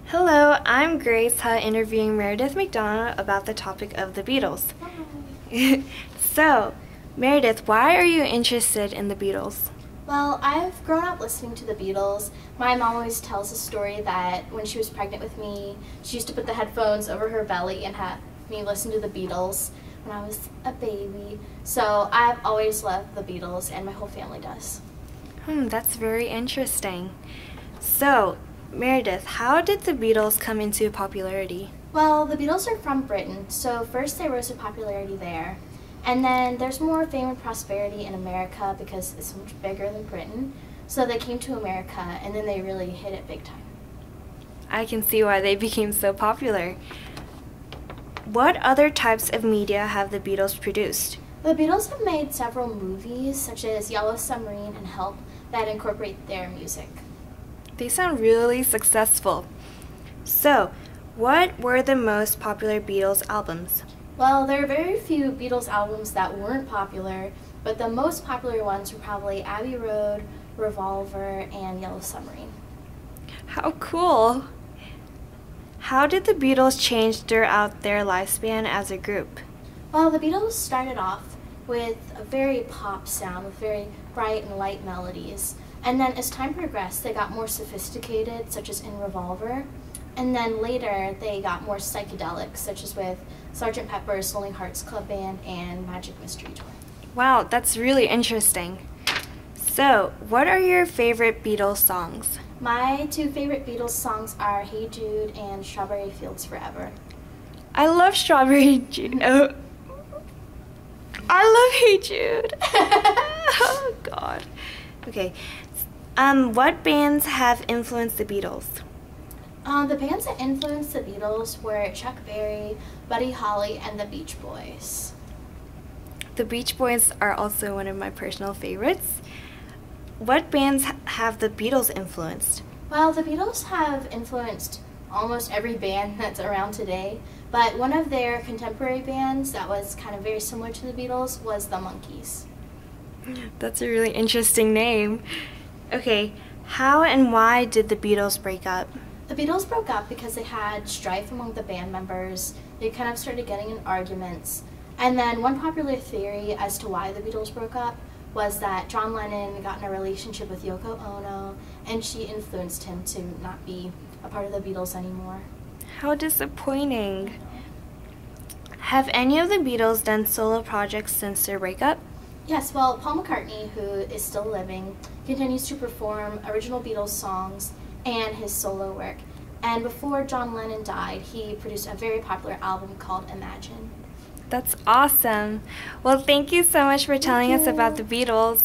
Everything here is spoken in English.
Hello, I'm Grace Hutt interviewing Meredith McDonough about the topic of the Beatles. So, Meredith, why are you interested in the Beatles? Well, I've grown up listening to the Beatles. My mom always tells a story that when she was pregnant with me, she used to put the headphones over her belly and have me listen to the Beatles when I was a baby. So I've always loved the Beatles, and my whole family does. That's very interesting. So, Meredith, how did the Beatles come into popularity? Well, the Beatles are from Britain, so first they rose to popularity there. And then there's more fame and prosperity in America because it's so much bigger than Britain. So they came to America, and then they really hit it big time. I can see why they became so popular. What other types of media have the Beatles produced? The Beatles have made several movies, such as Yellow Submarine and Help, that incorporate their music. They sound really successful. So, what were the most popular Beatles albums? Well, there are very few Beatles albums that weren't popular, but the most popular ones were probably Abbey Road, Revolver, and Yellow Submarine. How cool! How did the Beatles change throughout their lifespan as a group? Well, the Beatles started off with a very pop sound with very bright and light melodies. And then as time progressed, they got more sophisticated, such as in Revolver. And then later, they got more psychedelic, such as with Sgt. Pepper's Lonely Hearts Club Band and Magic Mystery Tour. Wow, that's really interesting. So, what are your favorite Beatles songs? My two favorite Beatles songs are Hey Jude and Strawberry Fields Forever. I love Strawberry Jude. Oh. I love Hey Jude. Oh, God. Okay. What bands have influenced the Beatles? The bands that influenced the Beatles were Chuck Berry, Buddy Holly, and the Beach Boys. The Beach Boys are also one of my personal favorites. What bands have the Beatles influenced? Well, the Beatles have influenced almost every band that's around today, but one of their contemporary bands that was kind of very similar to the Beatles was the Monkees. That's a really interesting name. Okay, how and why did the Beatles break up? The Beatles broke up because they had strife among the band members. They kind of started getting in arguments. And then one popular theory as to why the Beatles broke up was that John Lennon got in a relationship with Yoko Ono, and she influenced him to not be a part of the Beatles anymore. How disappointing. Have any of the Beatles done solo projects since their breakup? Yes, well, Paul McCartney, who is still living, continues to perform original Beatles songs and his solo work. And before John Lennon died, he produced a very popular album called Imagine. That's awesome. Well, thank you so much for telling us about the Beatles.